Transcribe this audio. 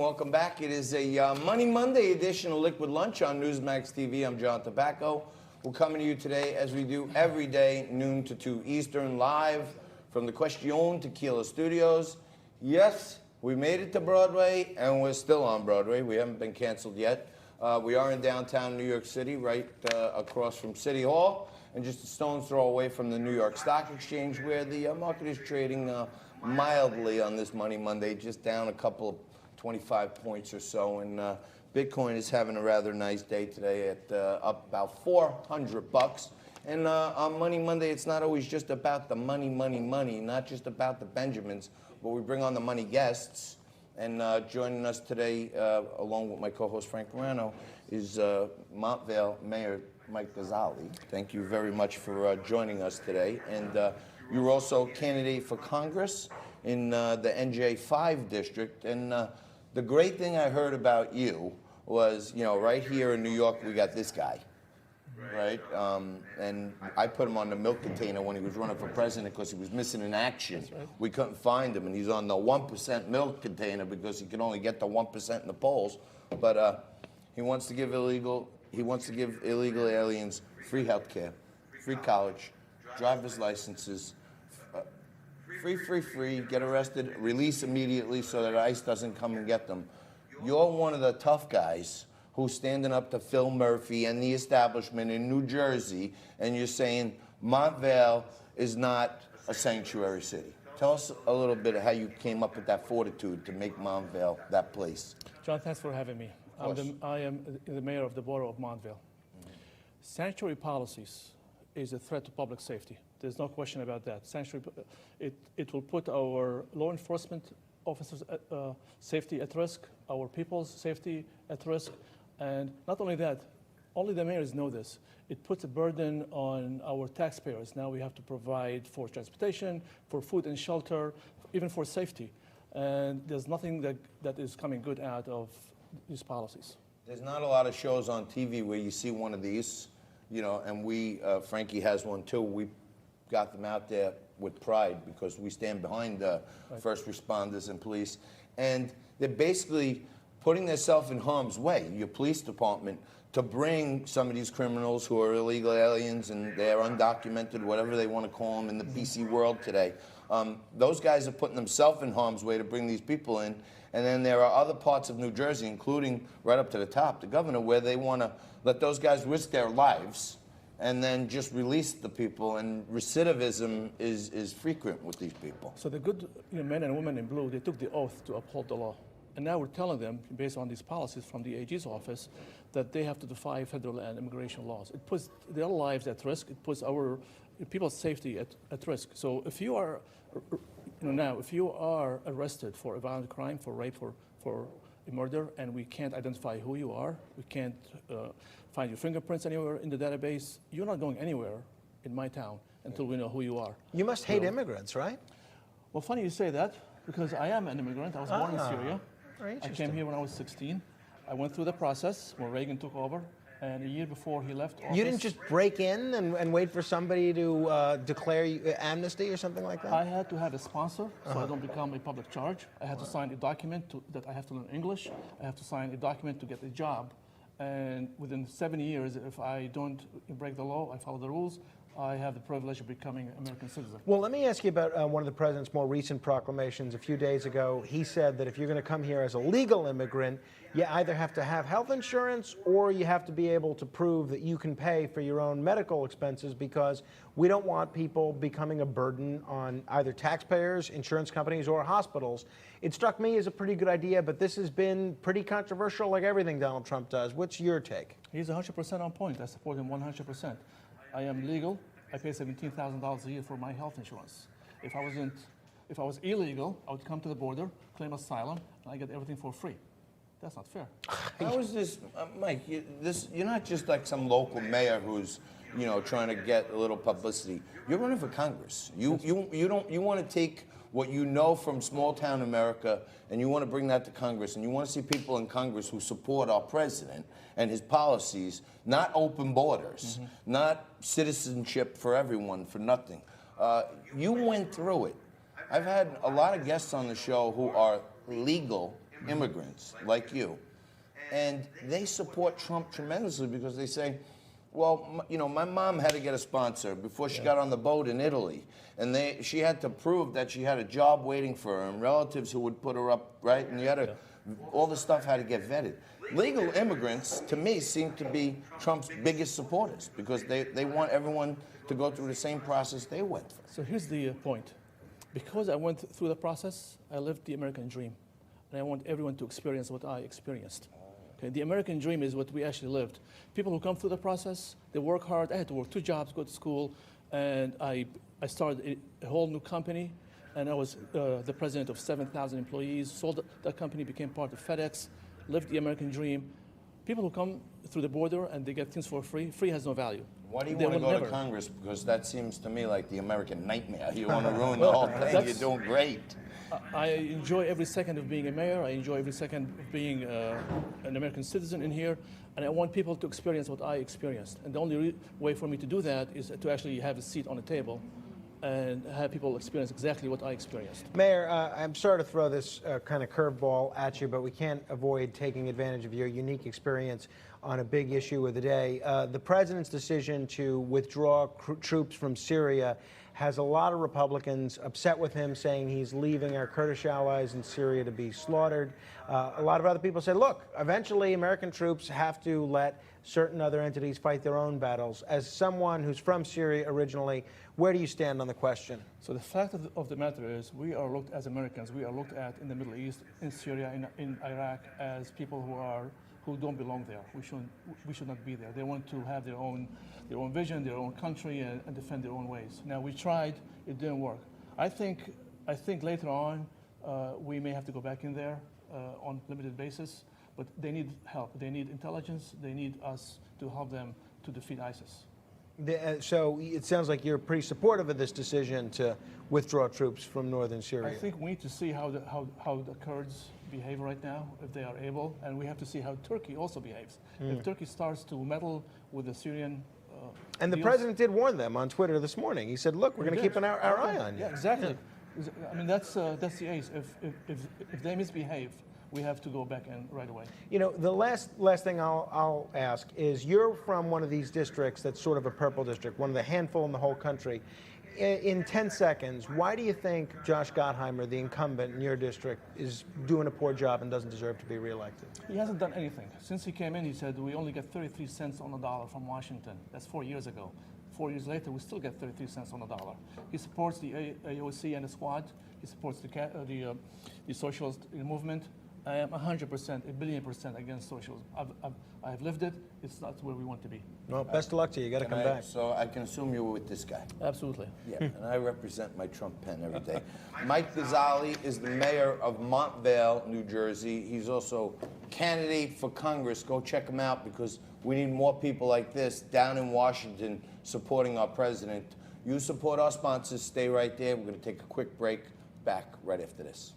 welcome back. It is a Money Monday edition of Liquid Lunch on NEWSMAX TV. I'm John TABACCO. We're coming to you today, as we do every day, noon to 2 Eastern, live from the Question Tequila Studios. Yes, we made it to Broadway, and we're still on Broadway. We haven't been canceled yet. We are in downtown New York City, right across from City Hall, and just a stone's throw away from the New York Stock Exchange, where the market is trading mildly on this Money Monday, just down a couple of 25 points or so. And Bitcoin is having a rather nice day today at up about $400. And on Money Monday, it's not always just about the money, not just about the Benjamins, but we bring on the money guests. And joining us today, along with my co-host Frank Morano, is Montvale Mayor Mike Ghassali. Thank you very much for joining us today. And you're also candidate for Congress in the NJ5 district. And the great thing I heard about you was, you know, right here in New York, we got this guy, right? And I put him on the milk container when he was running for president because he was missing in action. Right. We couldn't find him, and he's on the 1% milk container because he can only get the 1% in the polls. But he wants to give illegal aliens free health care, free college, driver's licenses, free, get arrested, release immediately so that ICE doesn't come and get them. You're one of the tough guys who's standing up to Phil Murphy and the establishment in New Jersey, and you're saying Montvale is not a sanctuary city. Tell us a little bit of how you came up with that fortitude to make Montvale that place. John, thanks for having me. I am the mayor of the borough of Montvale. Sanctuary policies is a threat to public safety. There's no question about that. Sanctuary, it will put our law enforcement officers' safety at risk, our people's safety at risk, and not only that, only the mayors know this. It puts a burden on our taxpayers. Now we have to provide for transportation, for food and shelter, even for safety. And there's nothing that is coming good out of these policies. There's not a lot of shows on TV where you see one of these, you know, and Frankie has one too. We got them out there with pride because we stand behind first responders and police. And they're basically putting themselves in harm's way, your police department, to bring some of these criminals who are illegal aliens and they're undocumented, whatever they want to call them in the PC world today. Those guys are putting themselves in harm's way to bring these people in. And then there are other parts of New Jersey, including right up to the top, the governor, where they want to let those guys risk their lives and then just release the people, and recidivism is frequent with these people. So the good men and women in blue, they took the oath to uphold the law. And now we're telling them, based on these policies from the AG's office, that they have to defy federal and immigration laws. It puts their lives at risk. It puts our people's safety at risk. So if you are, if you are arrested for a violent crime, for rape, for a murder, and we can't identify who you are, we can't find your fingerprints anywhere in the database, you're not going anywhere in my town until we know who you are. You must hate immigrants, right? Well, funny you say that, because I am an immigrant. I was born in Syria. I came here when I was 16. I went through the process when Reagan took over, and a year before he left office. You didn't just break in and wait for somebody to declare amnesty or something like that? I had to have a sponsor, so I don't become a public charge. I had to sign a document that I have to learn English. I have to sign a document to get a job. And within 7 years, if I don't break the law, I follow the rules, I have the privilege of becoming an American citizen. Well, let me ask you about one of the president's more recent proclamations. A few days ago, he said that if you're going to come here as a legal immigrant, you either have to have health insurance or you have to be able to prove that you can pay for your own medical expenses, because we don't want people becoming a burden on either taxpayers, insurance companies, or hospitals. It struck me as a pretty good idea, but this has been pretty controversial, like everything Donald Trump does. What's your take? He's 100% on point. I support him 100%. I am legal. I pay $17,000 a year for my health insurance. If I was illegal, I would come to the border, claim asylum, and I get everything for free. That's not fair. How is this, Mike? You're not just like some local mayor who's, trying to get a little publicity. You're running for Congress. You want to take what you know from small town America, and you want to bring that to Congress, and you want to see people in Congress who support our president and his policies, not open borders, not citizenship for everyone for nothing. You went through it. I've had a lot of guests on the show who are legal immigrants like you, and they support Trump tremendously because they say, well, you know, my mom had to get a sponsor before she got on the boat in Italy, and she had to prove that she had a job waiting for her and relatives who would put her up, right? And you had to, all the stuff had to get vetted. Legal immigrants, to me, seem to be Trump's biggest supporters because they want everyone to go through the same process they went through. So here's the point. Because I went through the process, I lived the American dream, and I want everyone to experience what I experienced. Okay, the American dream is what we actually lived. People who come through the process, they work hard. I had to work 2 jobs, go to school, and I started a whole new company, and I was the president of 7,000 employees, sold that company, became part of FedEx, lived the American dream. People who come through the border and they get things for free, free has no value. Why do you want to go to Congress? Because that seems to me like the American nightmare. You want to ruin the whole thing. You're doing great. I enjoy every second of being a mayor. I enjoy every second of being an American citizen in here. And I want people to experience what I experienced. And the only way for me to do that is to actually have a seat on the table and have people experience exactly what I experienced. Mayor, I'm sorry to throw this kind of curveball at you, but we can't avoid taking advantage of your unique experience on a big issue of the day. The president's decision to withdraw troops from Syria has a lot of Republicans upset with him, saying he's leaving our Kurdish allies in Syria to be slaughtered. A lot of other people say, look, eventually American troops have to let certain other entities fight their own battles. As someone who's from Syria originally, where do you stand on the question? So the fact of the matter is, we are looked, as Americans, we are looked at in the Middle East, in Syria, in Iraq, as people who don't belong there. We should not be there. They want to have their own vision, their own country, and defend their own ways. Now, we tried, it didn't work. I think later on, we may have to go back in there on a limited basis, but they need help. They need intelligence. They need us to help them to defeat ISIS. So it sounds like you're pretty supportive of this decision to withdraw troops from northern Syria. I think we need to see how the Kurds behave right now, if they are able, and we have to see how Turkey also behaves. If Turkey starts to meddle with the Syrian and the president did warn them on Twitter this morning. He said, look, we're going to keep our eye on you. Yeah, exactly. Yeah. I mean, that's the ace. If they misbehave, we have to go back in right away. You know, the last thing I'll ask is, you're from one of these districts that's sort of a purple district, one of the handful in the whole country. In 10 seconds, why do you think Josh Gottheimer, the incumbent in your district, is doing a poor job and doesn't deserve to be reelected? He hasn't done anything. Since he came in, he said, we only get 33 cents on the dollar from Washington. That's 4 years ago. 4 years later, we still get 33 cents on the dollar. He supports the AOC and the Squad. He supports the socialist movement. I am 100%, 1,000,000,000% against socialism. I've lived it. It's not where we want to be. Well, best of luck to you. You got to come back. So I can assume you were with this guy. Absolutely. Yeah, and I represent my Trump pen every day. Mike Ghassali is the mayor of Montvale, New Jersey. He's also candidate for Congress. Go check him out because we need more people like this down in Washington supporting our president. You support our sponsors. Stay right there. We're going to take a quick break. Back right after this.